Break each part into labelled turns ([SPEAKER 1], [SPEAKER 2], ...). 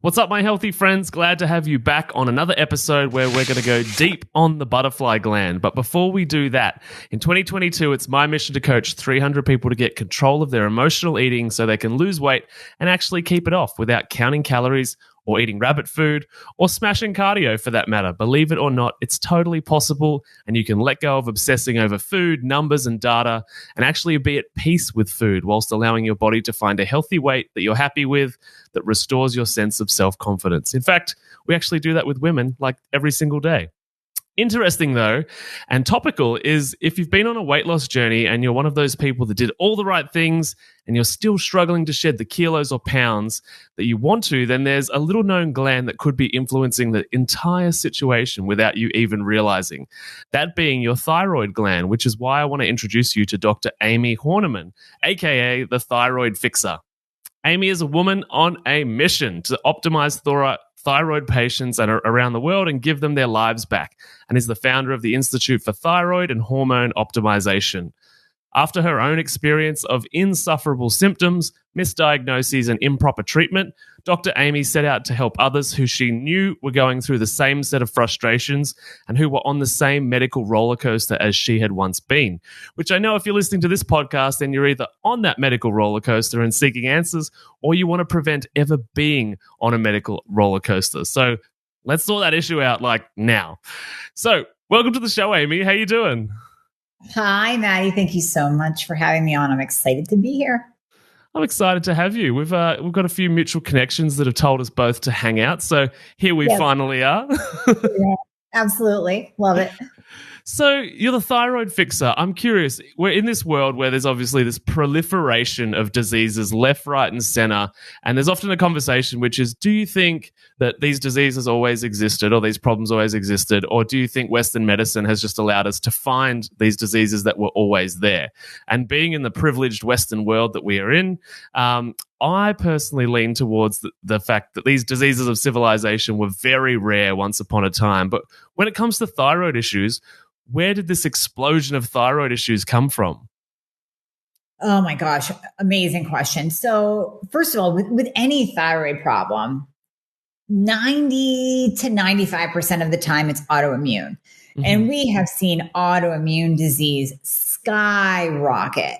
[SPEAKER 1] What's up, my healthy friends? Glad to have you back on another episode where we're going to go deep on the butterfly gland. But before we do that, in 2022, it's my mission to coach 300 people to get control of their emotional eating so they can lose weight and actually keep it off without counting calories or eating rabbit food, or smashing cardio for that matter. Believe it or not, it's totally possible, and you can let go of obsessing over food, numbers, and data, and actually be at peace with food whilst allowing your body to find a healthy weight that you're happy with, that restores your sense of self-confidence. In fact, we actually do that with women like every single day. Interesting though, and topical, is if you've been on a weight loss journey and you're one of those people that did all the right things and you're still struggling to shed the kilos or pounds that you want to, then there's a little known gland that could be influencing the entire situation without you even realizing. That being your thyroid gland, which is why I want to introduce you to Dr. Amie Hornaman, aka the Thyroid Fixer. Amie is a woman on a mission to optimize thyroid patients around the world and give them their lives back, and is the founder of the Institute for Thyroid and Hormone Optimization. After her own experience of insufferable symptoms, misdiagnoses, and improper treatment, Dr. Amie set out to help others who she knew were going through the same set of frustrations and who were on the same medical roller coaster as she had once been. Which I know if you're listening to this podcast, then you're either on that medical roller coaster and seeking answers, or you want to prevent ever being on a medical roller coaster. So let's sort that issue out like now. So welcome to the show, Amie. How you doing?
[SPEAKER 2] Hi, Matty. Thank you so much for having me on. I'm excited to be here.
[SPEAKER 1] I'm excited to have you. We've got a few mutual connections that have told us both to hang out. So here we finally are.
[SPEAKER 2] Yeah, absolutely. Love it.
[SPEAKER 1] So you're the thyroid fixer. I'm curious, we're in this world where there's obviously this proliferation of diseases left, right, and center. And there's often a conversation which is, do you think that these diseases always existed or these problems always existed? Or do you think Western medicine has just allowed us to find these diseases that were always there? And being in the privileged Western world that we are in, I personally lean towards the fact that these diseases of civilization were very rare once upon a time. But when it comes to thyroid issues, where did this explosion of thyroid issues come from?
[SPEAKER 2] Oh my gosh, amazing question. So first of all, with any thyroid problem, 90 to 95% of the time it's autoimmune. Mm-hmm. And we have seen autoimmune disease skyrocket.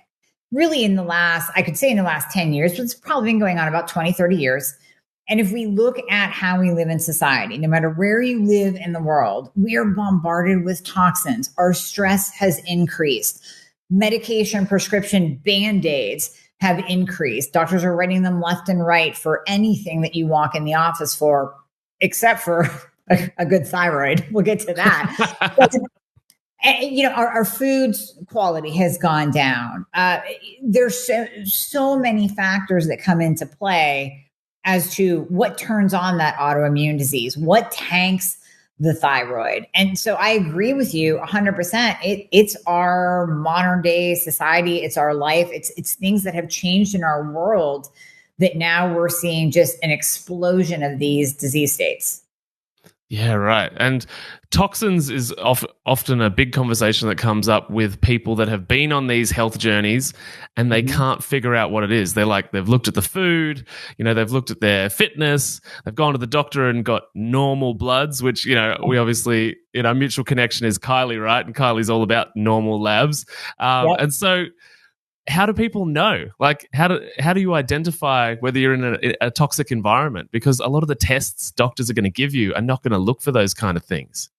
[SPEAKER 2] Really in the last 10 years, but it's probably been going on about 20, 30 years. And if we look at how we live in society, no matter where you live in the world, we are bombarded with toxins. Our stress has increased. Medication, prescription, Band-Aids have increased. Doctors are writing them left and right for anything that you walk in the office for, except for a good thyroid. We'll get to that. But, our food quality has gone down. There's so many factors that come into play as to what turns on that autoimmune disease, what tanks the thyroid. And so I agree with you 100%. It's our modern day society. It's our life. It's things that have changed in our world that now we're seeing just an explosion of these disease states.
[SPEAKER 1] Yeah, right. And toxins is often a big conversation that comes up with people that have been on these health journeys and they can't figure out what it is. They've looked at the food, they've looked at their fitness, they've gone to the doctor and got normal bloods, which, we obviously, our mutual connection is Kylie, right? And Kylie's all about normal labs. And so how do people know? Like, how do you identify whether you're in a toxic environment? Because a lot of the tests doctors are going to give you are not going to look for those kind of things.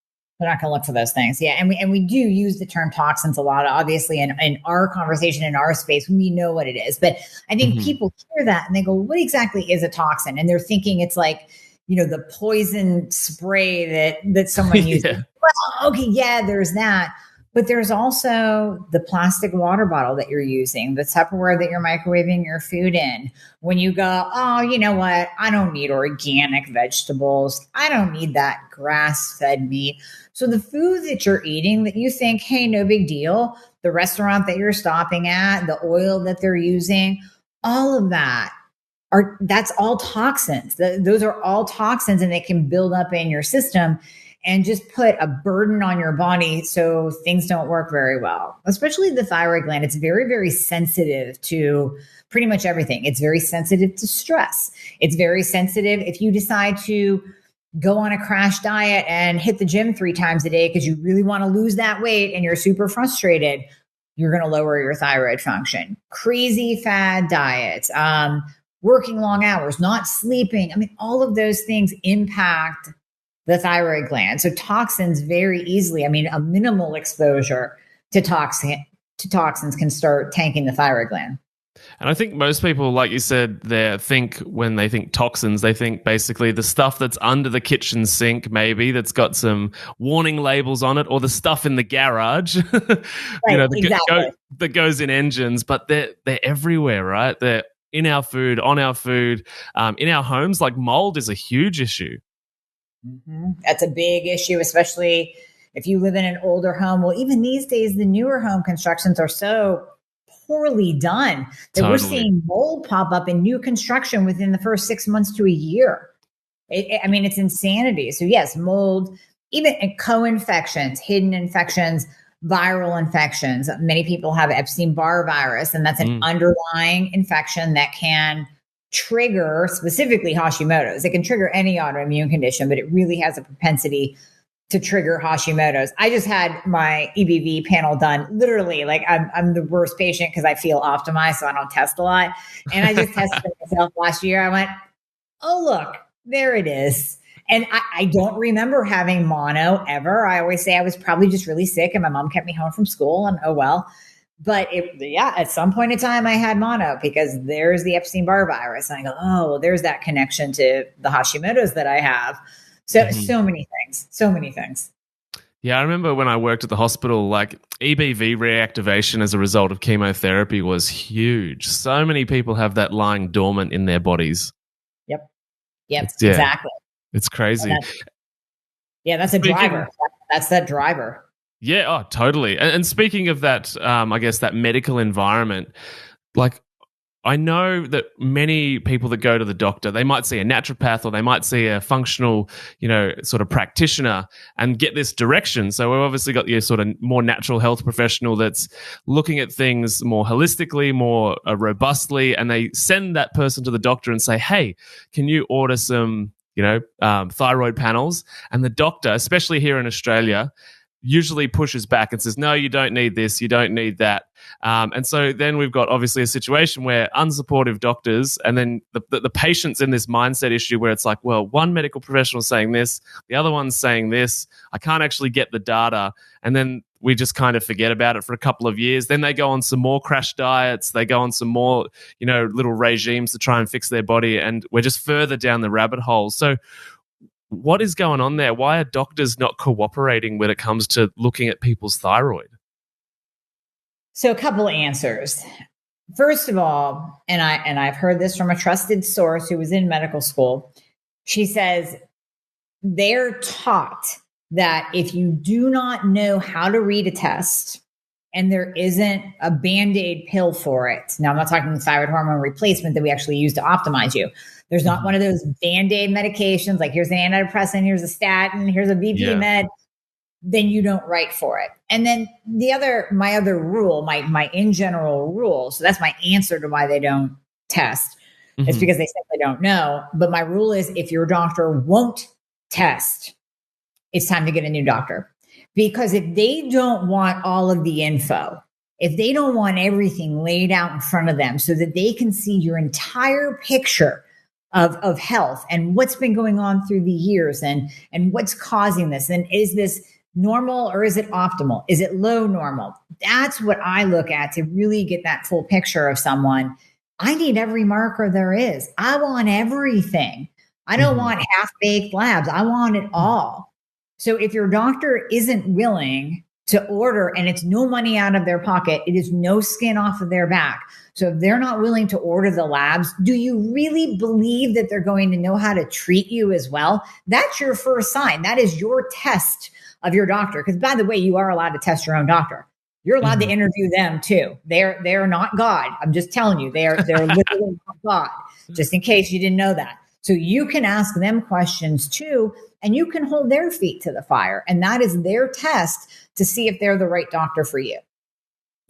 [SPEAKER 2] They're not going to look for those things. Yeah. And we do use the term toxins a lot, obviously, in our conversation, in our space, we know what it is. But I think people hear that and they go, what exactly is a toxin? And they're thinking it's like, the poison spray that someone uses. Well, okay, yeah, there's that. But there's also the plastic water bottle that you're using, the Tupperware that you're microwaving your food in. When you go, oh, you know what? I don't need organic vegetables. I don't need that grass-fed meat. So the food that you're eating that you think, hey, no big deal, the restaurant that you're stopping at, the oil that they're using, all of that's all toxins. Those are all toxins and they can build up in your system. and just put a burden on your body so things don't work very well, especially the thyroid gland. It's very, very sensitive to pretty much everything. It's very sensitive to stress. It's very sensitive if you decide to go on a crash diet and hit the gym 3 times a day because you really want to lose that weight and you're super frustrated. You're going to lower your thyroid function. Crazy fad diets, working long hours, not sleeping. I mean, all of those things impact the thyroid gland. So toxins very easily, I mean, a minimal exposure to toxins can start tanking the thyroid gland.
[SPEAKER 1] And I think most people, like you said, when they think toxins, they think basically the stuff that's under the kitchen sink, maybe that's got some warning labels on it, or the stuff in the garage,
[SPEAKER 2] Right, exactly.
[SPEAKER 1] that goes in engines. But they're everywhere, right? They're in our food, on our food, in our homes. Like mold is a huge issue.
[SPEAKER 2] Mm-hmm. That's a big issue, especially if you live in an older home. Well, even these days, the newer home constructions are so poorly done that We're seeing mold pop up in new construction within the first 6 months to a year. It's insanity. So yes, mold, even co-infections, hidden infections, viral infections. Many people have Epstein-Barr virus, and that's an underlying infection that can trigger specifically Hashimoto's. It can trigger any autoimmune condition, but it really has a propensity to trigger Hashimoto's. I just had my EBV panel done. Literally, like I'm the worst patient because I feel optimized, so I don't test a lot. And I just tested myself last year. I went, oh, look, there it is. And I don't remember having mono ever. I always say I was probably just really sick and my mom kept me home from school and oh well. But at some point in time I had mono because there's the Epstein-Barr virus. And I go, oh, well, there's that connection to the Hashimoto's that I have. So, so many things.
[SPEAKER 1] Yeah, I remember when I worked at the hospital, like EBV reactivation as a result of chemotherapy was huge. So many people have that lying dormant in their bodies.
[SPEAKER 2] Yep, exactly.
[SPEAKER 1] It's crazy.
[SPEAKER 2] That's a driver. That's that driver.
[SPEAKER 1] Yeah, oh, totally. And speaking of that, I guess that medical environment, like I know that many people that go to the doctor, they might see a naturopath or they might see a functional, sort of practitioner and get this direction. So we've obviously got your sort of more natural health professional that's looking at things more holistically, more robustly, and they send that person to the doctor and say, hey, can you order some, thyroid panels? And the doctor, especially here in Australia, usually pushes back and says, no, you don't need this, you don't need that. And so then we've got obviously a situation where unsupportive doctors and then the patient's in this mindset issue where it's like, well, one medical professional is saying this, the other one's saying this, I can't actually get the data. And then we just kind of forget about it for a couple of years. Then they go on some more crash diets, they go on some more, little regimes to try and fix their body. And we're just further down the rabbit hole. So what is going on there? Why are doctors not cooperating when it comes to looking at people's thyroid?
[SPEAKER 2] So a couple of answers. First of all, and I've heard this from a trusted source who was in medical school. She says they're taught that if you do not know how to read a test and there isn't a Band-Aid pill for it. Now, I'm not talking the thyroid hormone replacement that we actually use to optimize you. There's not one of those Band-Aid medications, like here's an antidepressant, here's a statin, here's a BP med. Then you don't write for it. And then my other rule, my in general rule, so that's my answer to why they don't test. It's because they simply don't know. But my rule is if your doctor won't test, it's time to get a new doctor. Because if they don't want all of the info, if they don't want everything laid out in front of them so that they can see your entire picture of health and what's been going on through the years and what's causing this, and is this normal or is it optimal? Is it low normal? That's what I look at to really get that full picture of someone. I need every marker there is. I want everything. I don't want half-baked labs. I want it all. So if your doctor isn't willing to order and it's no money out of their pocket, it is no skin off of their back. So if they're not willing to order the labs, do you really believe that they're going to know how to treat you as well? That's your first sign. That is your test of your doctor. Because by the way, you are allowed to test your own doctor. You're allowed to interview them too. They're not God. I'm just telling you, they're literally not God, just in case you didn't know that. So you can ask them questions too and you can hold their feet to the fire. And that is their test to see if they're the right doctor for you.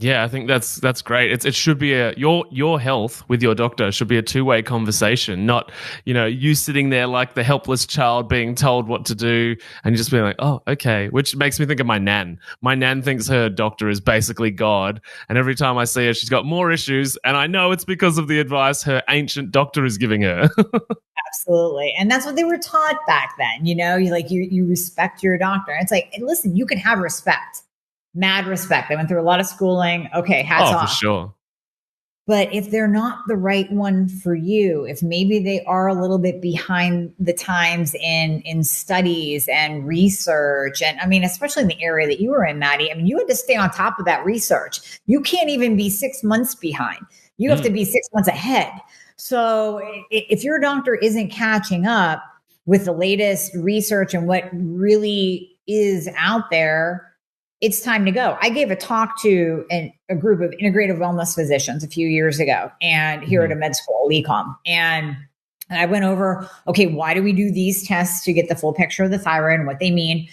[SPEAKER 1] Yeah, I think that's great. It should be your health with your doctor should be a two-way conversation, not, you sitting there like the helpless child being told what to do and just being like, oh, okay, which makes me think of my nan. My nan thinks her doctor is basically God, and every time I see her, she's got more issues, and I know it's because of the advice her ancient doctor is giving her.
[SPEAKER 2] Absolutely. And that's what they were taught back then. You respect your doctor. It's like, listen, you can have respect. Mad respect. I went through a lot of schooling. Okay, hats off.
[SPEAKER 1] For sure.
[SPEAKER 2] But if they're not the right one for you, if maybe they are a little bit behind the times in studies and research, and I mean, especially in the area that you were in, Matty, I mean, you had to stay on top of that research. You can't even be 6 months behind. You have to be 6 months ahead. So if your doctor isn't catching up with the latest research and what really is out there, it's time to go. I gave a talk to a group of integrative wellness physicians a few years ago, and here at a med school, Ecom. And I went over, okay, why do we do these tests to get the full picture of the thyroid and what they mean?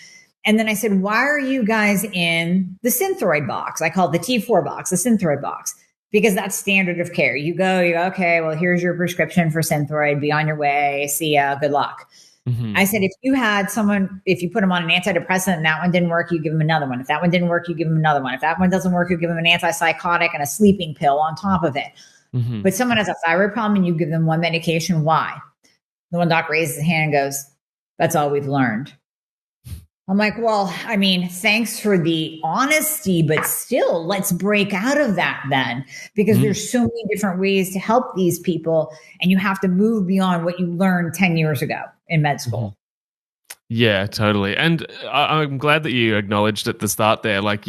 [SPEAKER 2] And then I said, why are you guys in the Synthroid box? I call it the T4 box, the Synthroid box, because that's standard of care. You go, okay, well, here's your prescription for Synthroid. Be on your way. See ya. Good luck. I said, if you put them on an antidepressant and that one didn't work, you give them another one. If that one didn't work, you give them another one. If that one doesn't work, you give them an antipsychotic and a sleeping pill on top of it. But someone has a thyroid problem and you give them one medication. Why? The one doc raises his hand and goes, that's all we've learned. I'm like, well, I mean, thanks for the honesty, but still, let's break out of that then, because there's so many different ways to help these people, and you have to move beyond what you learned 10 years ago in med school.
[SPEAKER 1] Yeah, totally. And I'm glad that you acknowledged at the start there, like,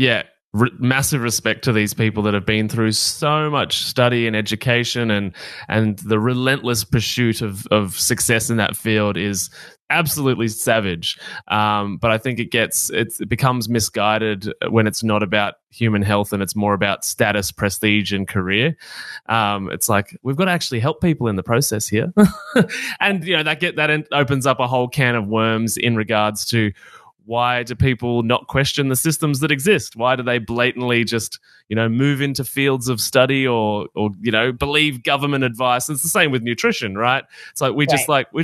[SPEAKER 1] massive respect to these people that have been through so much study and education, and the relentless pursuit of success in that field is absolutely savage. But I think it becomes misguided when it's not about human health and it's more about status, prestige, and career. It's like, we've got to actually help people in the process here. And that opens up a whole can of worms in regards to, why do people not question the systems that exist? Why do they blatantly just, move into fields of study or believe government advice? It's the same with nutrition, right? It's like we're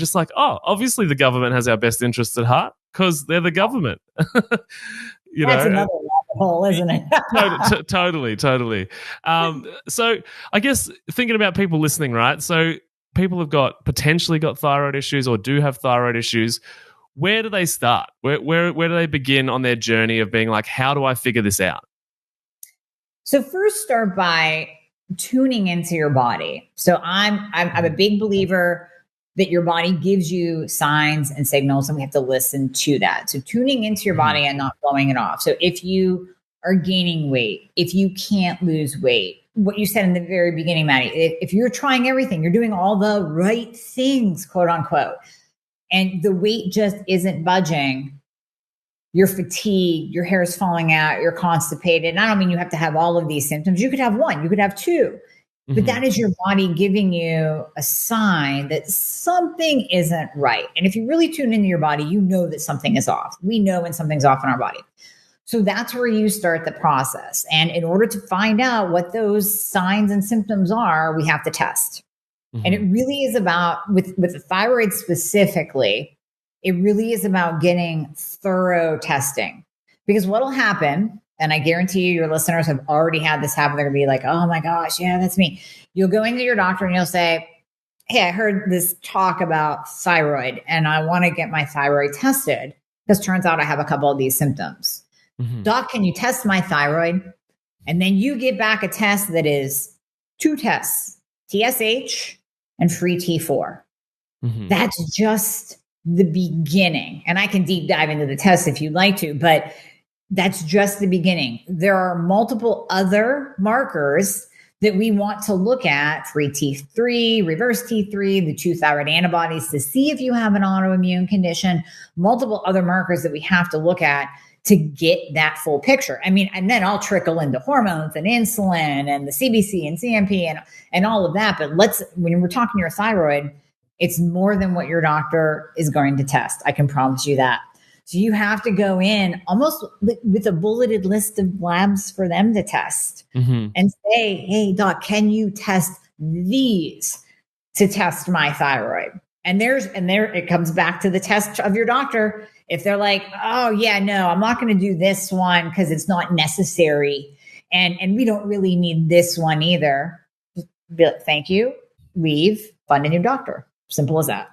[SPEAKER 1] just like, oh, obviously the government has our best interests at heart because they're the government. That's
[SPEAKER 2] another rabbit hole, isn't it?
[SPEAKER 1] Totally. So I guess thinking about people listening, right? So people have potentially got thyroid issues or do have thyroid issues. Where do they start? Where do they begin on their journey of being like, how do I figure this out?
[SPEAKER 2] So first, start by tuning into your body. So I'm a big believer that your body gives you signs and signals, and we have to listen to that. So tuning into your body and not blowing it off. So if you are gaining weight, if you can't lose weight, what you said in the very beginning, Matty, if you're trying everything, you're doing all the right things, quote unquote, and the weight just isn't budging, you're fatigued, your hair is falling out, you're constipated. And I don't mean you have to have all of these symptoms. You could have one, you could have two, but that is your body giving you a sign that something isn't right. And if you really tune into your body, you know that something is off. We know when something's off in our body. So that's where you start the process. And in order to find out what those signs and symptoms are, we have to test. And it really is about, with the thyroid specifically, it really is about getting thorough testing. Because what will happen, and I guarantee you your listeners have already had this happen, they're going to be like, oh my gosh, yeah, that's me. You'll go into your doctor and you'll say, hey, I heard this talk about thyroid and I want to get my thyroid tested because turns out I have a couple of these symptoms. Doc, can you test my thyroid? And then you get back a test that is 2 tests, TSH and free T4. That's just the beginning. And I can deep dive into the tests if you'd like to, but that's just the beginning. There are multiple other markers that we want to look at: free T3, reverse T3, the 2 thyroid antibodies to see if you have an autoimmune condition, multiple other markers that we have to look at to get that full picture. I mean, and then I'll trickle into hormones and insulin and the CBC and CMP and all of that. But when we're talking your thyroid, It's more than what your doctor is going to test. I can promise you that. So you have to go in almost with a bulleted list of labs for them to test and say, hey, doc, can you test these to test my thyroid? And there it comes back to the test of your doctor. If they're like, oh yeah, no, I'm not going to do this one because it's not necessary. And we don't really need this one either. Just be like, thank you, leave, find a new doctor. Simple as that.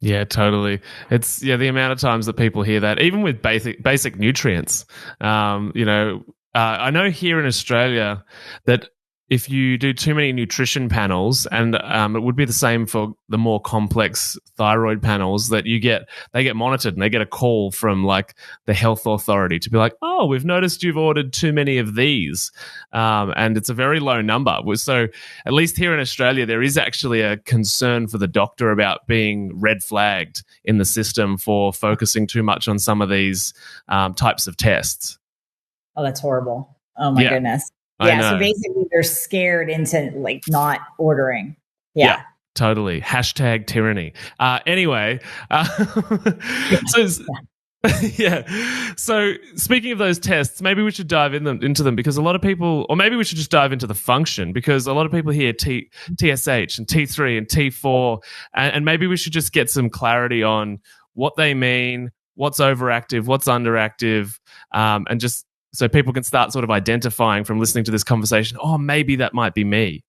[SPEAKER 1] Yeah, totally. It's the amount of times that people hear that, even with basic nutrients. I know here in Australia that if you do too many nutrition panels, and it would be the same for the more complex thyroid panels, that they get monitored and they get a call from like the health authority to be like, oh, we've noticed you've ordered too many of these, and it's a very low number. So at least here in Australia, there is actually a concern for the doctor about being red flagged in the system for focusing too much on some of these types of tests.
[SPEAKER 2] Oh, that's horrible. Oh my goodness. Yeah, so basically they're scared into like not ordering. Yeah,
[SPEAKER 1] totally. Hashtag tyranny. Anyway, so speaking of those tests, maybe we should dive into them because a lot of people, or maybe we should just dive into the function, because a lot of people hear TSH and T3 and T4, and maybe we should just get some clarity on what they mean, what's overactive, what's underactive, and just so people can start sort of identifying from listening to this conversation, oh, maybe that might be me.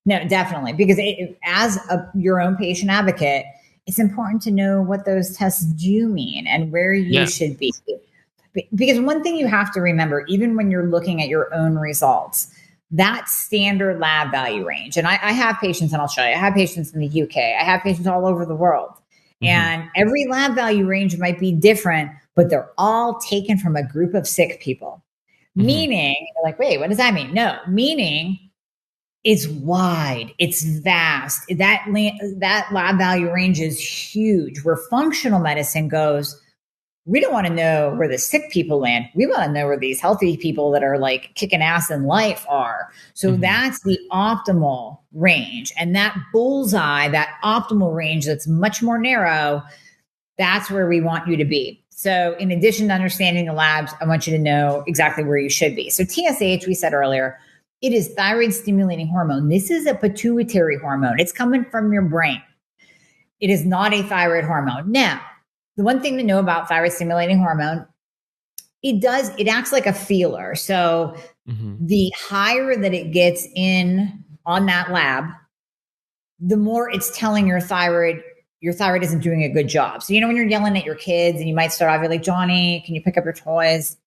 [SPEAKER 2] No, definitely. Because as your own patient advocate, it's important to know what those tests do mean and where you should be. Because one thing you have to remember, even when you're looking at your own results, that standard lab value range. And I have patients, and I'll show you, I have patients in the UK. I have patients all over the world. And every lab value range might be different, but they're all taken from a group of sick people. Meaning, you're like, wait, what does that mean? No, meaning it's wide, it's vast. That lab value range is huge. Where functional medicine goes, we don't want to know where the sick people land. We want to know where these healthy people that are like kicking ass in life are. So that's the optimal range. And that bullseye, that optimal range that's much more narrow, that's where we want you to be. So in addition to understanding the labs, I want you to know exactly where you should be. So TSH, we said earlier, it is thyroid stimulating hormone. This is a pituitary hormone. It's coming from your brain. It is not a thyroid hormone. Now, the one thing to know about thyroid stimulating hormone, it acts like a feeler. So the higher that it gets in on that lab, the more it's telling your thyroid isn't doing a good job. So, when you're yelling at your kids and you might start off, you're like, Johnny, can you pick up your toys?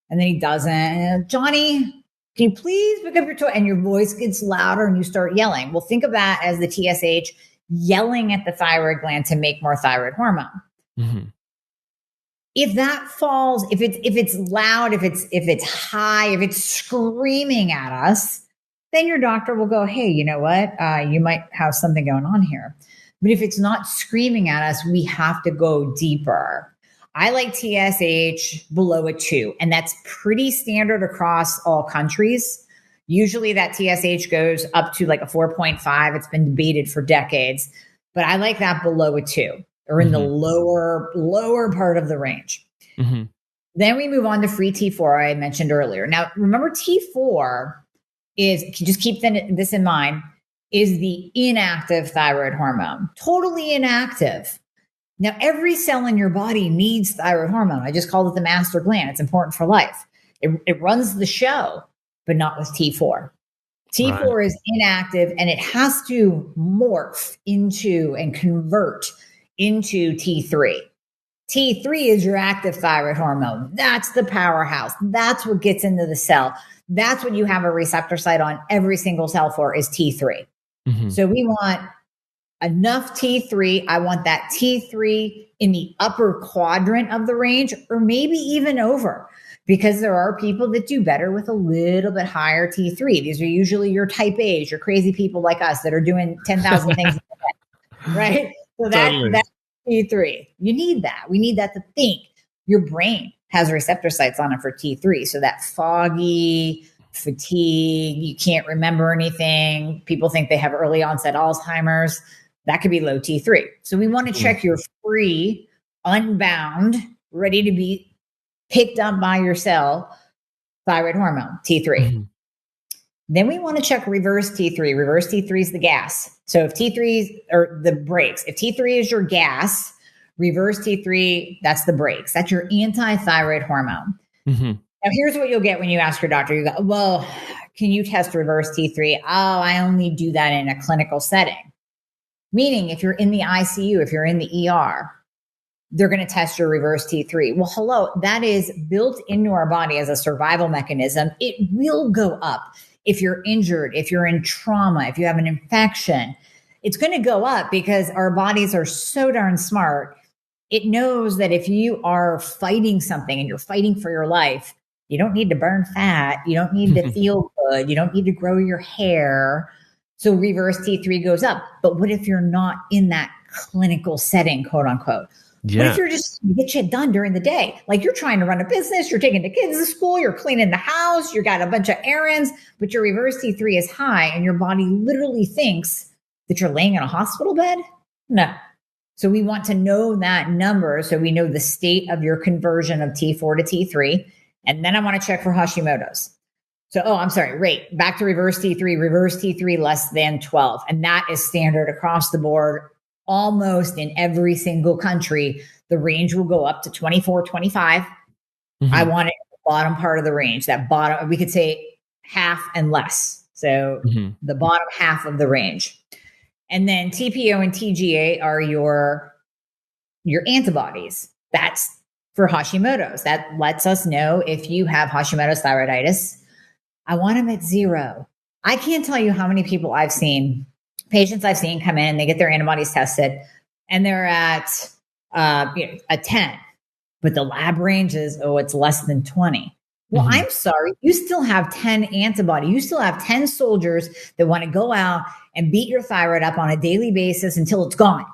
[SPEAKER 2] And then he doesn't. And Johnny, can you please pick up your toy? And your voice gets louder and you start yelling. Well, think of that as the TSH yelling at the thyroid gland to make more thyroid hormone. If that falls, if it's loud, if it's high, if it's screaming at us, then your doctor will go, hey, you know what? You might have something going on here. But if it's not screaming at us, we have to go deeper. I like TSH below a 2, and that's pretty standard across all countries. Usually that TSH goes up to like a 4.5. It's been debated for decades, but I like that below a 2 or in the lower part of the range. Then we move on to free T4 I mentioned earlier. Now, remember T4 just keep this in mind, is the inactive thyroid hormone, totally inactive. Now, every cell in your body needs thyroid hormone. I just called it the master gland. It's important for life. It runs the show, but not with T4. T4 is inactive, and it has to morph into and convert into T3. T3 is your active thyroid hormone. That's the powerhouse. That's what gets into the cell. That's what you have a receptor site on every single cell for, is T3. So we want enough T3. I want that T3 in the upper quadrant of the range, or maybe even over, because there are people that do better with a little bit higher T3. These are usually your type A's, your crazy people like us that are doing 10,000 things in a day, right? So that's T3. You need that. We need that to think. Your brain has receptor sites on it for T3. So that foggy, fatigue, you can't remember anything. People think they have early onset Alzheimer's. That could be low T3. So we want to check your free, unbound, ready to be picked up by your cell thyroid hormone, T3. Mm-hmm. Then we want to check reverse T3. Reverse T3 is the gas. So if T3 are the brakes, if T3 is your gas, reverse T3, that's the brakes. That's your anti-thyroid hormone. Mm-hmm. Now, here's what you'll get when you ask your doctor. You go, well, can you test reverse T3? Oh, I only do that in a clinical setting. Meaning if you're in the ICU, if you're in the ER, they're going to test your reverse T3. Well, hello, that is built into our body as a survival mechanism. It will go up. If you're injured, if you're in trauma, if you have an infection, it's going to go up because our bodies are so darn smart. It knows that if you are fighting something and you're fighting for your life, you don't need to burn fat. You don't need to feel good. You don't need to grow your hair. So reverse T3 goes up. But what if you're not in that clinical setting, quote unquote? Yeah. What if you're just get shit done during the day? Like you're trying to run a business, you're taking the kids to school, you're cleaning the house, you got a bunch of errands, but your reverse T3 is high and your body literally thinks that you're laying in a hospital bed? No. So we want to know that number so we know the state of your conversion of T4 to T3. And then I want to check for Hashimoto's. So, back to reverse T3 less than 12. And that is standard across the board. Almost in every single country, the range will go up to 24, 25. Mm-hmm. I want it at the bottom part of the range. That bottom, we could say half and less. So the bottom half of the range. And then TPO and TGA are your antibodies. That's for Hashimoto's. That lets us know if you have Hashimoto's thyroiditis. I want them at 0. I can't tell you how many people patients I've seen come in, they get their antibodies tested and they're at a 10, but the lab range is, it's less than 20. Well, I'm sorry. You still have 10 antibody. You still have 10 soldiers that want to go out and beat your thyroid up on a daily basis until it's gone.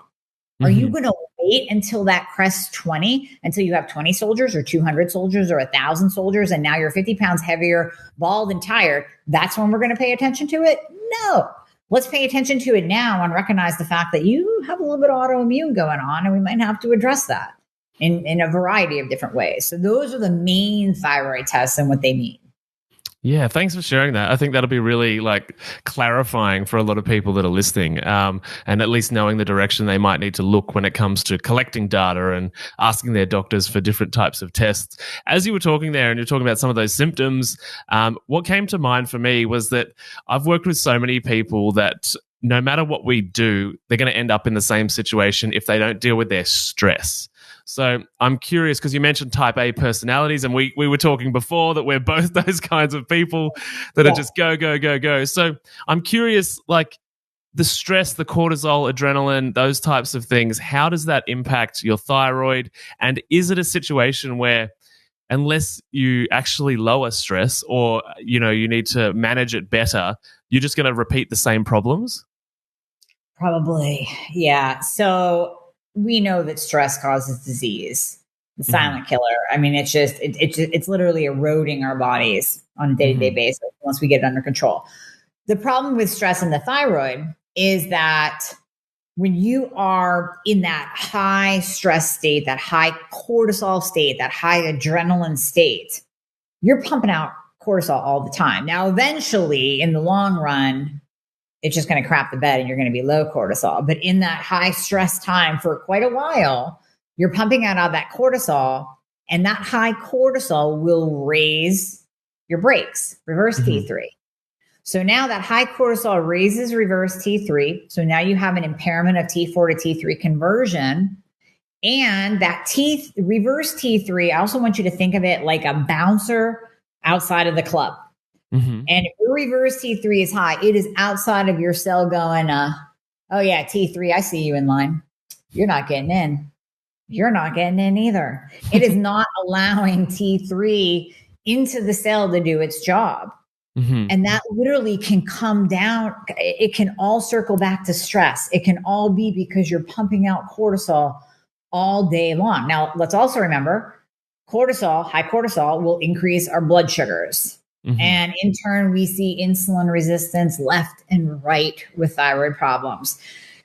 [SPEAKER 2] Are you going to wait until that crests 20, until you have 20 soldiers or 200 soldiers or 1,000 soldiers, and now you're 50 pounds heavier, bald and tired? That's when we're going to pay attention to it? No. Let's pay attention to it now and recognize the fact that you have a little bit of autoimmune going on, and we might have to address that in a variety of different ways. So those are the main thyroid tests and what they mean.
[SPEAKER 1] Yeah, thanks for sharing that. I think that'll be really clarifying for a lot of people that are listening, and at least knowing the direction they might need to look when it comes to collecting data and asking their doctors for different types of tests. As you were talking there and you're talking about some of those symptoms, what came to mind for me was that I've worked with so many people that no matter what we do, they're going to end up in the same situation if they don't deal with their stress. So I'm curious because you mentioned type A personalities, and we were talking before that we're both those kinds of people that are just go, go, go, go. So I'm curious, the stress, the cortisol, adrenaline, those types of things, how does that impact your thyroid? And is it a situation where unless you actually lower stress or, you need to manage it better, you're just going to repeat the same problems?
[SPEAKER 2] Probably. Yeah. So we know that stress causes disease, the silent killer. I mean, it's literally eroding our bodies on a day-to-day basis once we get it under control. The problem with stress in the thyroid is that when you are in that high stress state, that high cortisol state, that high adrenaline state, you're pumping out cortisol all the time. Now, eventually, in the long run, it's just going to crap the bed and you're going to be low cortisol. But in that high stress time for quite a while, you're pumping out all that cortisol, and that high cortisol will raise your brakes, reverse T3. So now that high cortisol raises reverse T3. So now you have an impairment of T4 to T3 conversion. And that reverse T3, I also want you to think of it like a bouncer outside of the club. And if your reverse T3 is high, it is outside of your cell going, oh yeah, T3, I see you in line. You're not getting in. You're not getting in either. It is not allowing T3 into the cell to do its job. And that literally can come down. It can all circle back to stress. It can all be because you're pumping out cortisol all day long. Now, let's also remember, high cortisol will increase our blood sugars. And in turn, we see insulin resistance left and right with thyroid problems.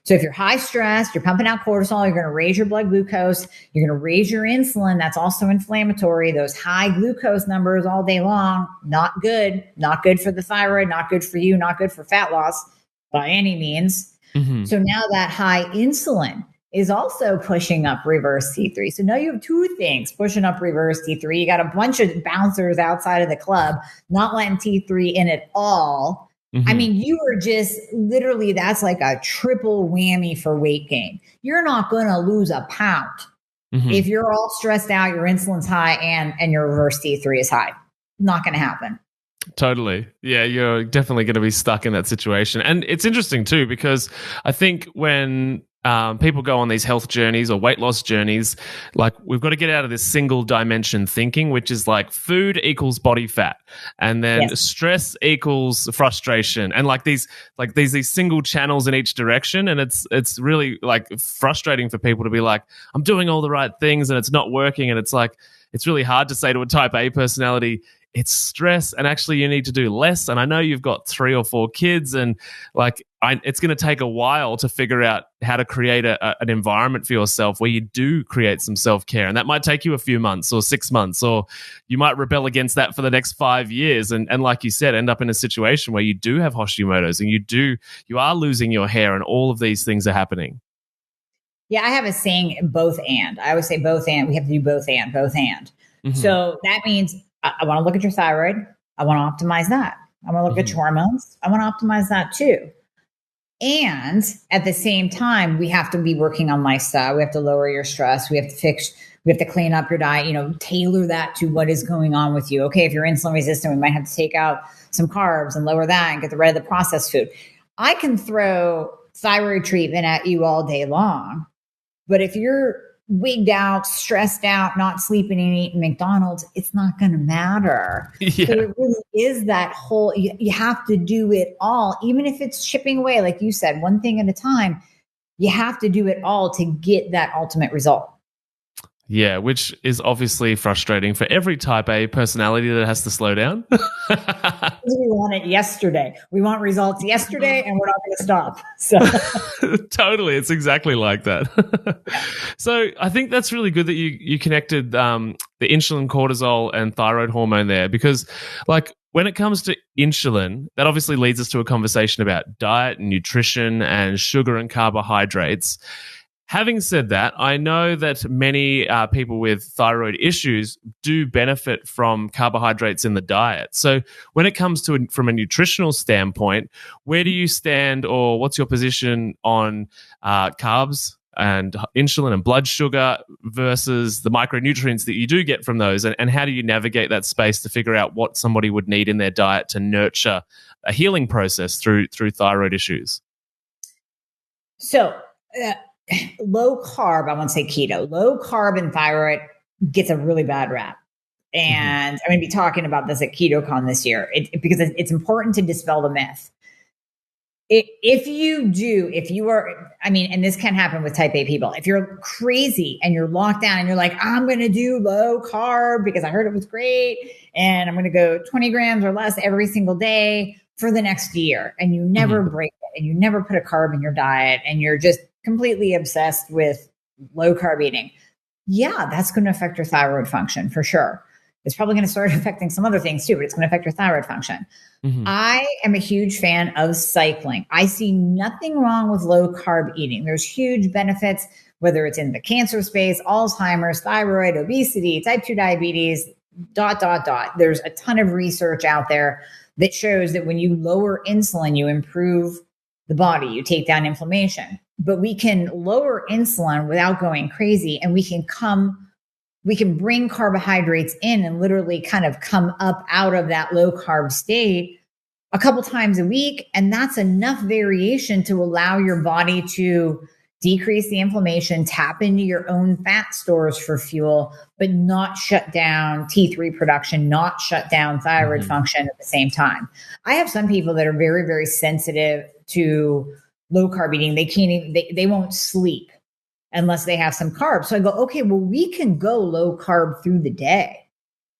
[SPEAKER 2] So if you're high stressed, you're pumping out cortisol, you're going to raise your blood glucose, you're going to raise your insulin. That's also inflammatory. Those high glucose numbers all day long, not good. Not good for the thyroid, not good for you, not good for fat loss by any means.
[SPEAKER 1] Mm-hmm.
[SPEAKER 2] So now that high insulin is also pushing up reverse T3. So now you have two things pushing up reverse T3. You got a bunch of bouncers outside of the club, not letting T3 in at all.
[SPEAKER 1] Mm-hmm.
[SPEAKER 2] I mean, you are just literally, that's like a triple whammy for weight gain. You're not going to lose a pound if you're all stressed out, your insulin's high and your reverse T3 is high. Not going to happen.
[SPEAKER 1] Totally. Yeah, you're definitely going to be stuck in that situation. And it's interesting too, because I think when people go on these health journeys or weight loss journeys, like we've got to get out of this single dimension thinking, which is like food equals body fat, and then stress equals frustration, and like these single channels in each direction. And it's really like frustrating for people to be like, I'm doing all the right things and it's not working. And it's like, it's really hard to say to a type A personality, it's stress, and actually you need to do less. And I know you've got 3 or 4 kids, and like it's going to take a while to figure out how to create an environment for yourself where you do create some self-care. And that might take you a few months or 6 months, or you might rebel against that for the next 5 years. And like you said, end up in a situation where you do have Hashimoto's and you are losing your hair, and all of these things are happening.
[SPEAKER 2] Yeah, I have a saying, both and. I always say both and. We have to do both and. Mm-hmm. So that means I want to look at your thyroid. I want to optimize that. I want to look at your hormones. I want to optimize that too. And at the same time, we have to be working on lifestyle. We have to lower your stress. We have to clean up your diet, tailor that to what is going on with you. Okay, if you're insulin resistant, we might have to take out some carbs and lower that and get rid of the processed food. I can throw thyroid treatment at you all day long, but if you're wigged out, stressed out, not sleeping and eating McDonald's, it's not going to matter. Yeah. So it really is that whole, you have to do it all, even if it's chipping away, like you said, one thing at a time, you have to do it all to get that ultimate result.
[SPEAKER 1] Yeah, which is obviously frustrating for every type A personality that has to slow down.
[SPEAKER 2] We want it yesterday. We want results yesterday, and we're not going to stop. So
[SPEAKER 1] totally. It's exactly like that. So I think that's really good that you connected the insulin, cortisol, and thyroid hormone there, because like when it comes to insulin, that obviously leads us to a conversation about diet and nutrition and sugar and carbohydrates. Having said that, I know that many people with thyroid issues do benefit from carbohydrates in the diet. So when it comes to from a nutritional standpoint, where do you stand, or what's your position on carbs and insulin and blood sugar versus the micronutrients that you do get from those? And how do you navigate that space to figure out what somebody would need in their diet to nurture a healing process through thyroid issues?
[SPEAKER 2] So, low carb, I won't say keto, low carb and thyroid gets a really bad rap. And I'm going to be talking about this at KetoCon this year because it's important to dispel the myth. If you are, and this can happen with type A people, if you're crazy and you're locked down and you're like, I'm going to do low carb because I heard it was great, and I'm going to go 20 grams or less every single day for the next year, and you never break it, and you never put a carb in your diet, and you're just completely obsessed with low carb eating. Yeah, that's going to affect your thyroid function for sure. It's probably going to start affecting some other things too, but it's going to affect your thyroid function. I am a huge fan of cycling. I see nothing wrong with low carb eating. There's huge benefits, whether it's in the cancer space, Alzheimer's, thyroid, obesity, type 2 diabetes, ... There's a ton of research out there that shows that when you lower insulin, you improve the body, you take down inflammation. But we can lower insulin without going crazy, and we can bring carbohydrates in and literally kind of come up out of that low carb state a couple times a week. And that's enough variation to allow your body to decrease the inflammation, tap into your own fat stores for fuel, but not shut down T3 production, not shut down thyroid function at the same time. I have some people that are very, very sensitive to low carb eating. They won't sleep unless they have some carbs. So I go, okay, well, we can go low carb through the day.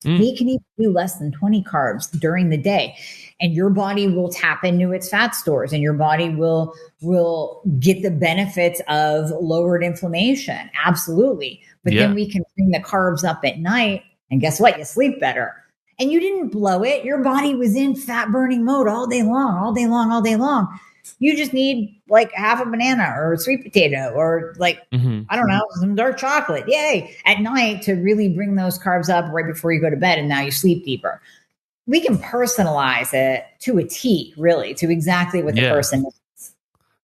[SPEAKER 2] We can even do less than 20 carbs during the day, and your body will tap into its fat stores, and your body will get the benefits of lowered inflammation. Absolutely. But then we can bring the carbs up at night, and guess what? You sleep better. And you didn't blow it. Your body was in fat burning mode all day long, all day long, all day long. You just need like half a banana or a sweet potato or like, I don't know, some dark chocolate. Yay. At night to really bring those carbs up right before you go to bed. And now you sleep deeper. We can personalize it to a T, really, to exactly what the person is.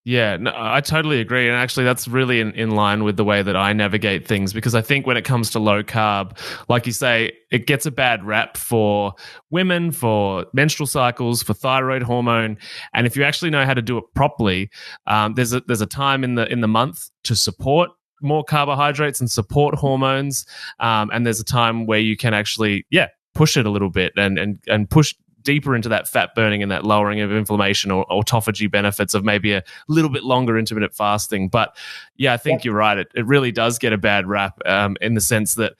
[SPEAKER 1] Yeah, no, I totally agree. And actually, that's really in line with the way that I navigate things, because I think when it comes to low carb, like you say, it gets a bad rap for women, for menstrual cycles, for thyroid hormone. And if you actually know how to do it properly, there's a time in the month to support more carbohydrates and support hormones. And there's a time where you can actually, push it a little bit and push deeper into that fat burning and that lowering of inflammation or autophagy benefits of maybe a little bit longer intermittent fasting. But yeah, I think you're right. It really does get a bad rap in the sense that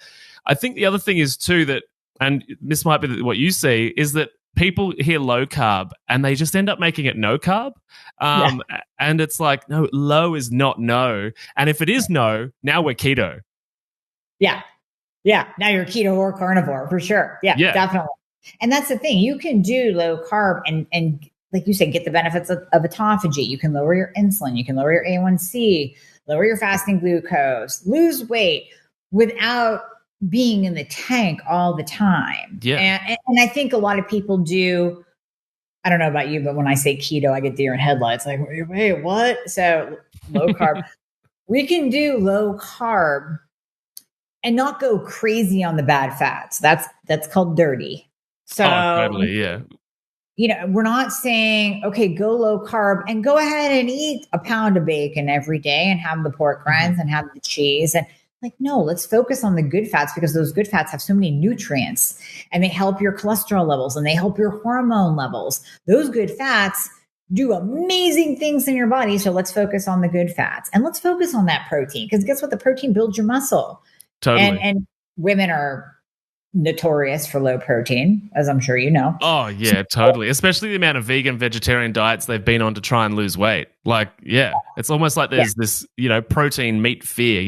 [SPEAKER 1] I think the other thing is too that, and this might be what you see, is that people hear low carb and they just end up making it no carb. And it's like, no, low is not no. And if it is no, now we're keto.
[SPEAKER 2] Yeah. Yeah. Now you're keto or carnivore for sure. Yeah. Definitely. And that's the thing. You can do low carb and like you said, get the benefits of autophagy. You can lower your insulin. You can lower your A1C, lower your fasting glucose, lose weight without being in the tank all the time.
[SPEAKER 1] Yeah.
[SPEAKER 2] And I think a lot of people do. I don't know about you, but when I say keto, I get deer in headlights. Like, wait, what? So low carb. We can do low carb and not go crazy on the bad fats. That's called dirty. So,
[SPEAKER 1] totally, yeah.
[SPEAKER 2] You know, we're not saying, okay, go low carb and go ahead and eat a pound of bacon every day and have the pork rinds and have the cheese. And like, no, let's focus on the good fats because those good fats have so many nutrients and they help your cholesterol levels and they help your hormone levels. Those good fats do amazing things in your body. So let's focus on the good fats and let's focus on that protein because guess what? The protein builds your muscle.
[SPEAKER 1] Totally.
[SPEAKER 2] And women are notorious for low protein, as I'm sure you know.
[SPEAKER 1] Oh, yeah, totally. Especially the amount of vegan, vegetarian diets they've been on to try and lose weight. Like, yeah, it's almost like there's this, protein meat fear,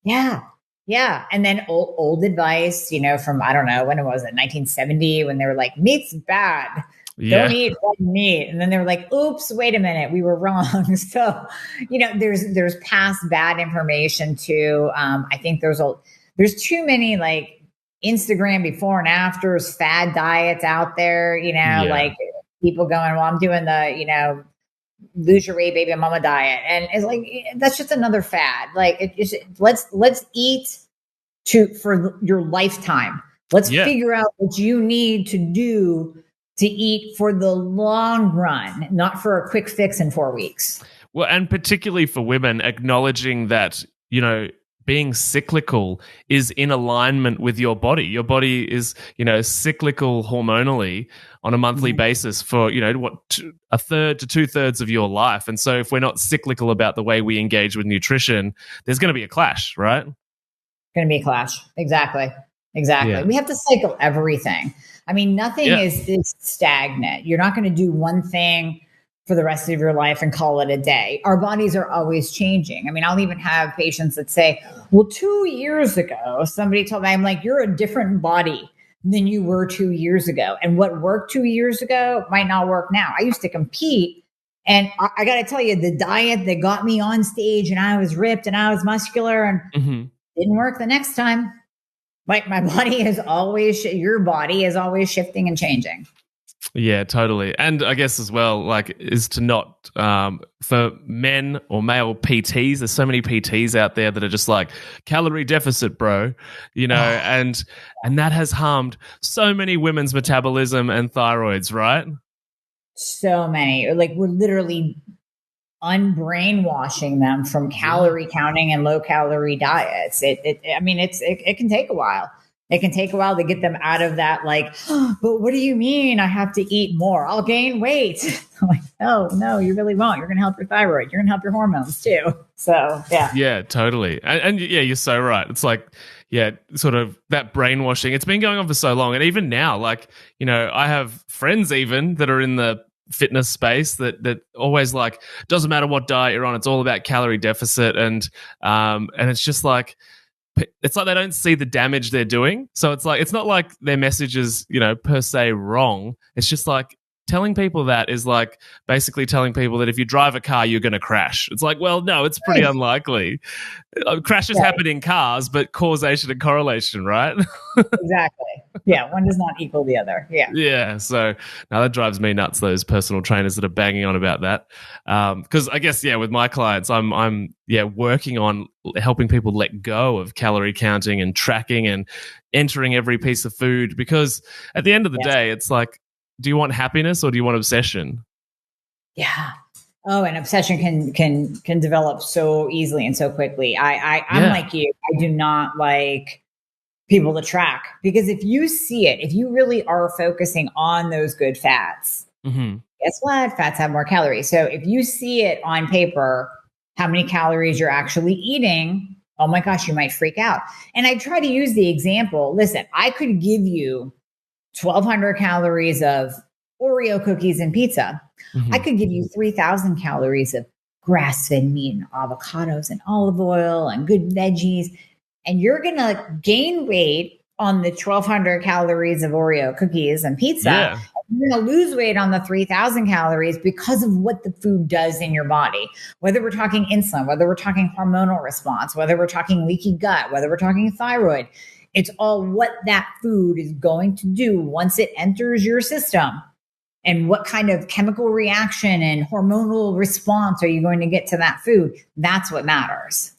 [SPEAKER 2] Yeah. Yeah. And then old advice, from, I don't know, when it was it, 1970, when they were like, meat's bad.
[SPEAKER 1] Yeah.
[SPEAKER 2] Don't eat red meat. And then they were like, oops, wait a minute. We were wrong. So, there's past bad information too. I think there's too many like Instagram before and afters, fad diets out there, like people going, well, I'm doing the, lose your weight, baby mama diet. And it's like, that's just another fad. Like let's eat for your lifetime. Let's figure out what you need to do to eat for the long run, not for a quick fix in 4 weeks.
[SPEAKER 1] Well, and particularly for women, acknowledging that, being cyclical is in alignment with your body. Your body is, cyclical hormonally on a monthly basis for, a third to 2/3 of your life. And so if we're not cyclical about the way we engage with nutrition, there's going to be a clash, right?
[SPEAKER 2] Going to be a clash. Exactly. Yeah. We have to cycle everything. I mean, nothing is stagnant. You're not going to do one thing for the rest of your life and call it a day. Our bodies are always changing. I mean, I'll even have patients that say, well, 2 years ago, somebody told me, I'm like, you're a different body than you were 2 years ago. And what worked 2 years ago might not work now. I used to compete. And I got to tell you, the diet that got me on stage and I was ripped and I was muscular and didn't work the next time. Like my body is always, your body is always shifting and changing.
[SPEAKER 1] Yeah, totally. And I guess as well, like, is to not, for men or male PTs, there's so many PTs out there that are just like, calorie deficit, bro, and that has harmed so many women's metabolism and thyroids, right?
[SPEAKER 2] So many. Like, we're literally unbrainwashing them from calorie counting and low calorie diets. It can take a while. It can take a while to get them out of that, like, oh, but what do you mean I have to eat more? I'll gain weight. I'm like, no, you really won't. You're going to help your thyroid. You're going to help your hormones too. So, yeah.
[SPEAKER 1] Yeah, totally. And yeah, you're so right. It's like, yeah, sort of that brainwashing. It's been going on for so long. And even now, like, you know, I have friends even that are in the fitness space that always like, doesn't matter what diet you're on, it's all about calorie deficit. And it's just like, it's like they don't see the damage they're doing. So it's like, it's not like their message is, you know, per se wrong. It's just like telling people that is like basically telling people that if you drive a car, you're going to crash. It's like, well, no, it's pretty unlikely. Crashes happen in cars, but causation and correlation, right?
[SPEAKER 2] Exactly. Yeah, one does not equal the other. Yeah.
[SPEAKER 1] Yeah. So now that drives me nuts, those personal trainers that are banging on about that. Because I guess, yeah, with my clients, I'm working on helping people let go of calorie counting and tracking and entering every piece of food. Because at the end of the day, it's like, do you want happiness or do you want obsession?
[SPEAKER 2] Yeah. Oh, and obsession can develop so easily and so quickly. I'm like you. I do not like people to track, because if you see it, if you really are focusing on those good fats, guess what? Fats have more calories. So if you see it on paper, how many calories you're actually eating, oh my gosh, you might freak out. And I try to use the example. Listen, I could give you 1,200 calories of Oreo cookies and pizza. I could give you 3,000 calories of grass-fed meat and avocados and olive oil and good veggies. And you're going to gain weight on the 1,200 calories of Oreo cookies and pizza. Yeah. You're going to lose weight on the 3,000 calories because of what the food does in your body. Whether we're talking insulin, whether we're talking hormonal response, whether we're talking leaky gut, whether we're talking thyroid, it's all what that food is going to do once it enters your system, and what kind of chemical reaction and hormonal response are you going to get to that food. That's what matters.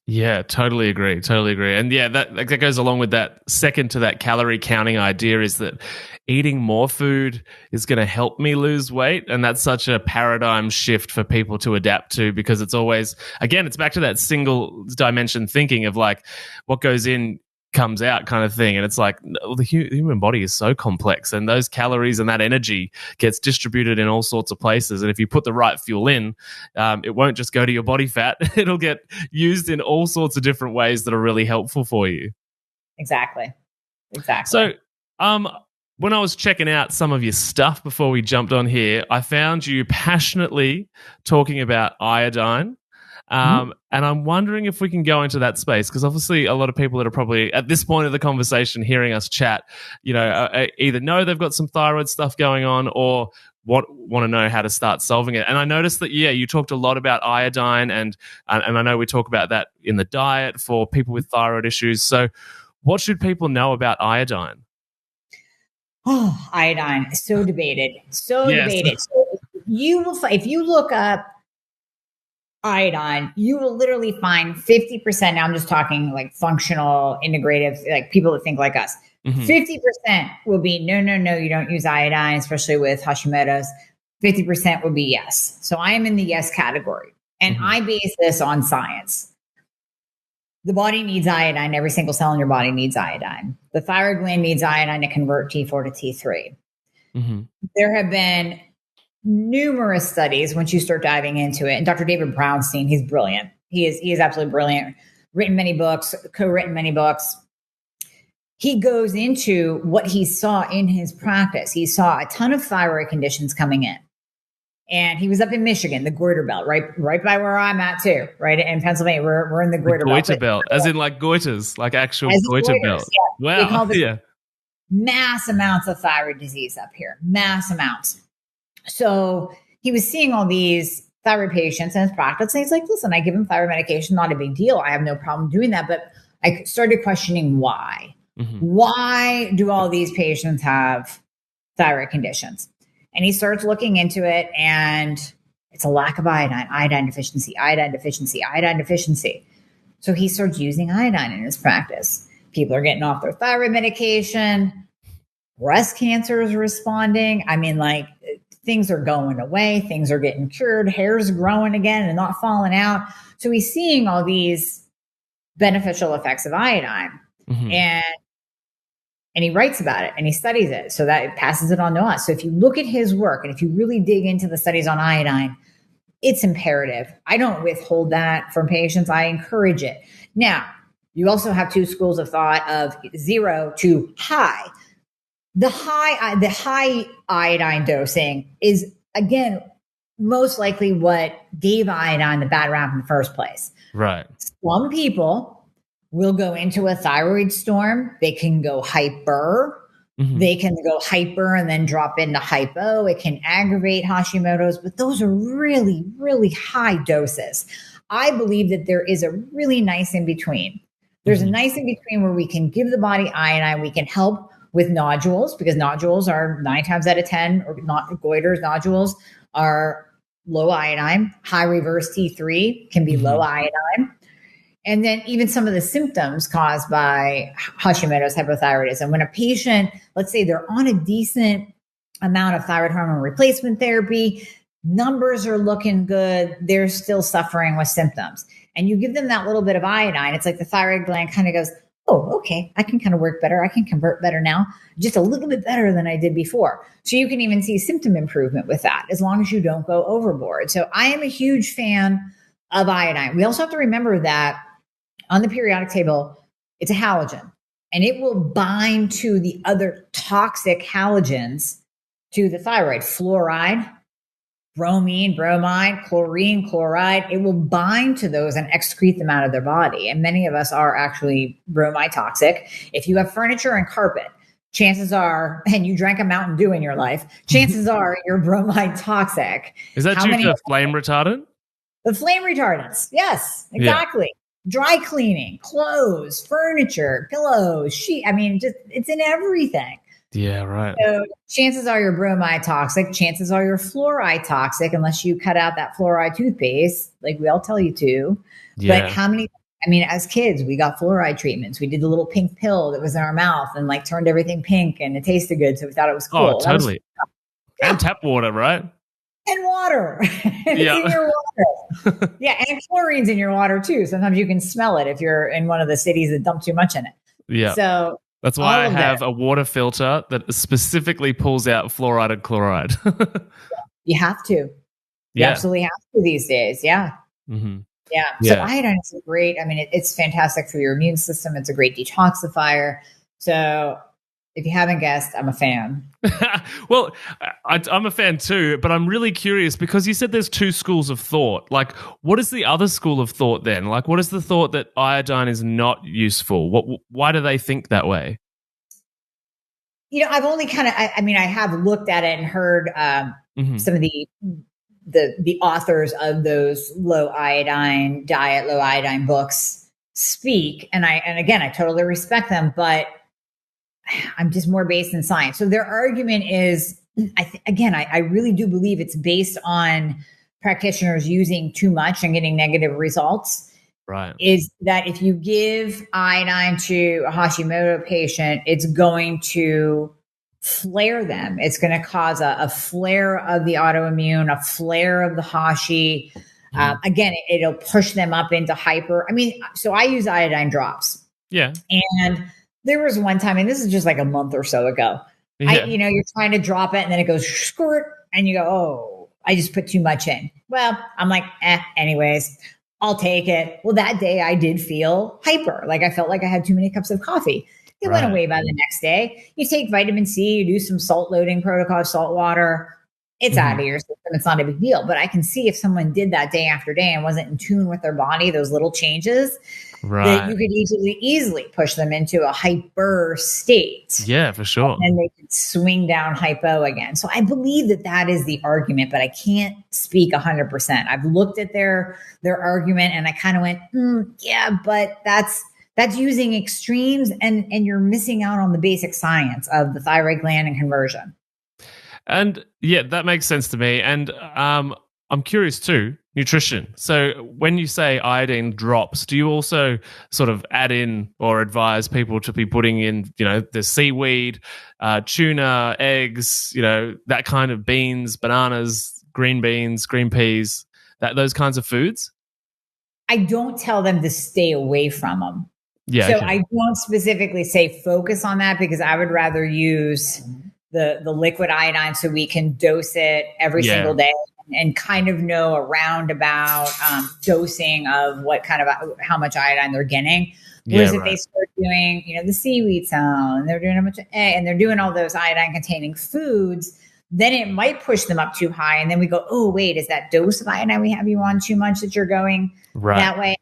[SPEAKER 1] Yeah, totally agree. And yeah, that goes along with that second to that calorie counting idea, is that eating more food is going to help me lose weight. And that's such a paradigm shift for people to adapt to, because it's always, again, it's back to that single dimension thinking of like what goes in comes out kind of thing. And it's like the human body is so complex, and those calories and that energy gets distributed in all sorts of places. And if you put the right fuel in, it won't just go to your body fat. It'll get used in all sorts of different ways that are really helpful for you.
[SPEAKER 2] Exactly.
[SPEAKER 1] So when I was checking out some of your stuff before we jumped on here, I found you passionately talking about iodine. And I'm wondering if we can go into that space, because obviously a lot of people that are probably at this point of the conversation hearing us chat, you know, either know they've got some thyroid stuff going on or want to know how to start solving it. And I noticed that, yeah, you talked a lot about iodine, and I know we talk about that in the diet for people with thyroid issues. So what should people know about iodine?
[SPEAKER 2] Oh, iodine, so debated. Debated. So you will, if you look up iodine, you will literally find 50%. Now I'm just talking like functional, integrative, like people that think like us. 50% will be no, you don't use iodine, especially with Hashimoto's. 50% will be yes. So I am in the yes category. And I base this on science. The body needs iodine. Every single cell in your body needs iodine. The thyroid gland needs iodine to convert T4 to T3. There have been numerous studies once you start diving into it. And Dr. David Brownstein, he's brilliant. He is absolutely brilliant. Written many books, co-written many books. He goes into what he saw in his practice. He saw a ton of thyroid conditions coming in. And he was up in Michigan, the goiter belt, right by where I'm at too, right in Pennsylvania. We're in the goiter belt.
[SPEAKER 1] Goiter belt, as in like goiters, like actual goiter belt.
[SPEAKER 2] Yeah. Wow. They call mass amounts of thyroid disease up here, mass amounts. So he was seeing all these thyroid patients in his practice, and he's like, listen, I give him thyroid medication, not a big deal. I have no problem doing that. But I started questioning why. Why do all these patients have thyroid conditions? And he starts looking into it, and it's a lack of iodine deficiency. So he starts using iodine in his practice. People are getting off their thyroid medication. Breast cancer is responding. I mean, like, things are going away. Things are getting cured. Hair's growing again and not falling out. So he's seeing all these beneficial effects of iodine. And and he writes about it and he studies it. So that it passes it on to us. So if you look at his work and if you really dig into the studies on iodine, it's imperative. I don't withhold that from patients. I encourage it. Now, you also have two schools of thought of 0 to high. The high iodine dosing is, again, most likely what gave iodine the bad rap in the first place.
[SPEAKER 1] Right.
[SPEAKER 2] Some people will go into a thyroid storm. They can go hyper. Mm-hmm. They can go hyper and then drop into hypo. It can aggravate Hashimoto's, but those are really, really high doses. I believe that there is a really nice in between. There's a nice in between where we can give the body iodine. We can help with nodules because nodules are 9 times out of 10, or not goiters, nodules are low iodine. High reverse T3 can be low iodine. And then even some of the symptoms caused by Hashimoto's hypothyroidism. When a patient, let's say they're on a decent amount of thyroid hormone replacement therapy, numbers are looking good, they're still suffering with symptoms. And you give them that little bit of iodine, it's like the thyroid gland kind of goes, oh, okay, I can kind of work better. I can convert better now, just a little bit better than I did before. So you can even see symptom improvement with that as long as you don't go overboard. So I am a huge fan of iodine. We also have to remember that on the periodic table, it's a halogen, and it will bind to the other toxic halogens to the thyroid. Fluoride, bromine, bromide, chlorine, chloride. It will bind to those and excrete them out of their body. And many of us are actually bromide toxic. If you have furniture and carpet, chances are, and you drank a Mountain Dew in your life, chances are you're bromide toxic.
[SPEAKER 1] Is that due to flame retardant?
[SPEAKER 2] The flame retardants. Yes, exactly. Yeah. Dry cleaning, clothes, furniture, pillows, sheet. I mean, just it's in everything.
[SPEAKER 1] Yeah, right.
[SPEAKER 2] So chances are you're bromide toxic. Chances are you're fluoride toxic, unless you cut out that fluoride toothpaste, like we all tell you to. Yeah. But how many? I mean, as kids, we got fluoride treatments. We did the little pink pill that was in our mouth and like turned everything pink, and it tasted good, so we thought it was cool.
[SPEAKER 1] Oh, totally. And tap water, right?
[SPEAKER 2] And water. It's in your water. Yeah, and chlorine's in your water too. Sometimes you can smell it if you're in one of the cities that dump too much in it.
[SPEAKER 1] Yeah.
[SPEAKER 2] So
[SPEAKER 1] that's why I have a water filter that specifically pulls out fluoride and chloride.
[SPEAKER 2] You have to. You absolutely have to these days. Yeah. Mm-hmm. Yeah. So iodine is great. I mean, it's fantastic for your immune system. It's a great detoxifier. So if you haven't guessed, I'm a fan.
[SPEAKER 1] Well, I'm a fan too, but I'm really curious because you said there's two schools of thought. Like, what is the other school of thought then? Like, what is the thought that iodine is not useful? Why do they think that way?
[SPEAKER 2] You know, I've only kind of, I mean, I have looked at it and heard some of the authors of those low iodine diet, low iodine books speak. And again, I totally respect them, but I'm just more based in science. So their argument is, I really do believe it's based on practitioners using too much and getting negative results.
[SPEAKER 1] Right.
[SPEAKER 2] Is that if you give iodine to a Hashimoto patient, it's going to flare them. It's going to cause a flare of the autoimmune, a flare of the Hashi. Again, it'll push them up into hyper. I mean, so I use iodine drops.
[SPEAKER 1] Yeah.
[SPEAKER 2] And there was one time, and this is just like a month or so ago, you're trying to drop it and then it goes squirt and you go, oh, I just put too much in. Well, I'm like, anyways, I'll take it. Well, that day I did feel hyper. Like I felt like I had too many cups of coffee. It went away by the next day. You take vitamin C, you do some salt loading protocol, salt water. It's out of your system. It's not a big deal. But I can see if someone did that day after day and wasn't in tune with their body, those little changes, that you could easily push them into a hyper state.
[SPEAKER 1] Yeah, for sure.
[SPEAKER 2] And they could swing down hypo again. So I believe that is the argument, but I can't speak 100%. I've looked at their argument and I kind of went, yeah, but that's using extremes and you're missing out on the basic science of the thyroid gland and conversion.
[SPEAKER 1] And yeah, that makes sense to me. And I'm curious too, nutrition. So when you say iodine drops, do you also sort of add in or advise people to be putting in, the seaweed, tuna, eggs, that kind of beans, bananas, green beans, green peas, those kinds of foods?
[SPEAKER 2] I don't tell them to stay away from them.
[SPEAKER 1] Yeah.
[SPEAKER 2] So
[SPEAKER 1] Okay.
[SPEAKER 2] I don't specifically say focus on that because I would rather use the liquid iodine so we can dose it every single day and kind of know a roundabout dosing of what kind of how much iodine they're getting. Whereas if they start doing, the seaweed salad, they're doing a bunch of egg, and they're doing all those iodine containing foods, then it might push them up too high. And then we go, oh, wait, is that dose of iodine we have you on too much that you're going that way?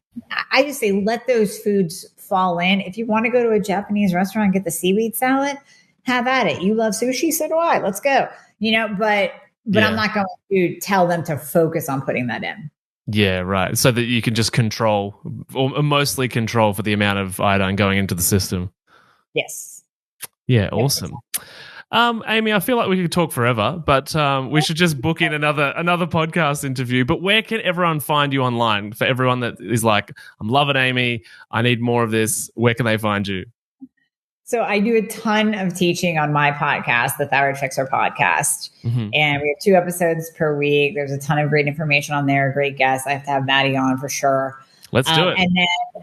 [SPEAKER 2] I just say, let those foods fall in. If you want to go to a Japanese restaurant and get the seaweed salad, have at it. You love sushi, so do I. Let's go. But I'm not going to tell them to focus on putting that in.
[SPEAKER 1] Yeah, right. So that you can just control, or mostly control, for the amount of iodine going into the system.
[SPEAKER 2] Yes.
[SPEAKER 1] Yeah, awesome. Amie, I feel like we could talk forever, but we should just book in another podcast interview. But where can everyone find you online? For everyone that is like, I'm loving Amie, I need more of this, where can they find you?
[SPEAKER 2] So I do a ton of teaching on my podcast, the Thyroid Fixer podcast. Mm-hmm. And we have 2 episodes per week. There's a ton of great information on there, great guests. I have to have Matty on for sure.
[SPEAKER 1] Let's do it.
[SPEAKER 2] And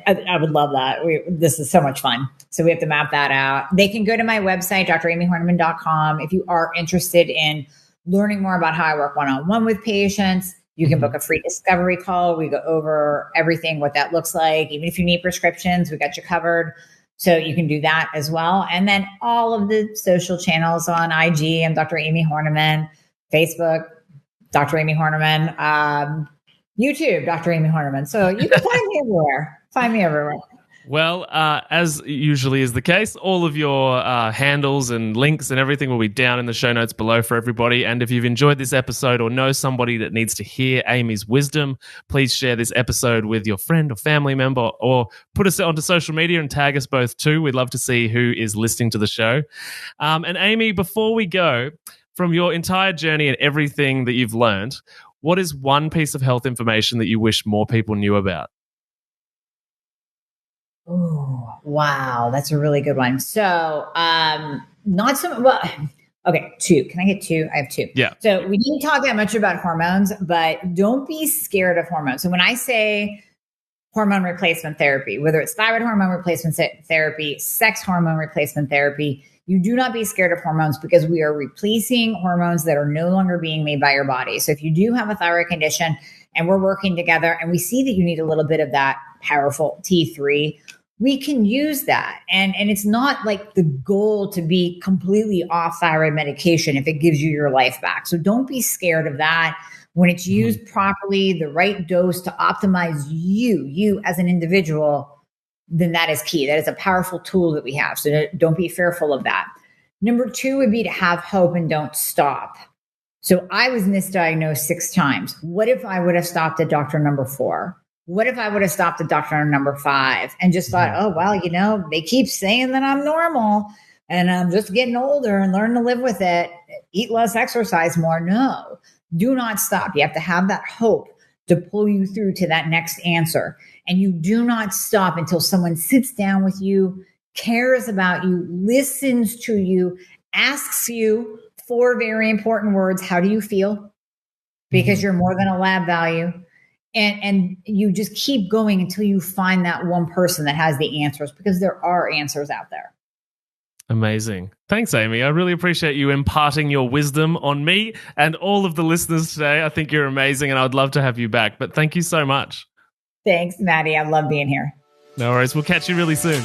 [SPEAKER 2] then I would love that. This is so much fun. So we have to map that out. They can go to my website, dramihornaman.com. If you are interested in learning more about how I work one-on-one with patients, you can book a free discovery call. We go over everything, what that looks like. Even if you need prescriptions, we got you covered. So you can do that as well. And then all of the social channels on IG, I'm Dr. Amie Hornaman, Facebook, Dr. Amie Hornaman, YouTube, Dr. Amie Hornaman. So you can find me everywhere. Find me everywhere.
[SPEAKER 1] Well, as usually is the case, all of your handles and links and everything will be down in the show notes below for everybody. And if you've enjoyed this episode or know somebody that needs to hear Amie's wisdom, please share this episode with your friend or family member, or put us onto social media and tag us both too. We'd love to see who is listening to the show. And Amie, before we go, from your entire journey and everything that you've learned, what is one piece of health information that you wish more people knew about?
[SPEAKER 2] Oh, wow. That's a really good one. So, not so well. Okay, 2. Can I get 2? I have 2.
[SPEAKER 1] Yeah.
[SPEAKER 2] So we didn't talk that much about hormones, but don't be scared of hormones. So when I say hormone replacement therapy, whether it's thyroid hormone replacement therapy, sex hormone replacement therapy, you do not be scared of hormones, because we are replacing hormones that are no longer being made by your body. So if you do have a thyroid condition and we're working together and we see that you need a little bit of that powerful T3, we can use that. And it's not like the goal to be completely off thyroid medication if it gives you your life back. So don't be scared of that. When it's used properly, the right dose to optimize you as an individual, then that is key. That is a powerful tool that we have. So don't be fearful of that. Number 2 would be to have hope and don't stop. So I was misdiagnosed 6 times. What if I would have stopped at doctor number 4? What if I would have stopped at doctor number 5 and just thought, oh, well, they keep saying that I'm normal and I'm just getting older and learn to live with it, eat less, exercise more. No, do not stop. You have to have that hope to pull you through to that next answer. And you do not stop until someone sits down with you, cares about you, listens to you, asks you 4 very important words. How do you feel? Because you're more than a lab value. And you just keep going until you find that one person that has the answers, because there are answers out there.
[SPEAKER 1] Amazing. Thanks, Amie. I really appreciate you imparting your wisdom on me and all of the listeners today. I think you're amazing, and I'd love to have you back. But thank you so much.
[SPEAKER 2] Thanks, Matty. I love being here.
[SPEAKER 1] No worries. We'll catch you really soon.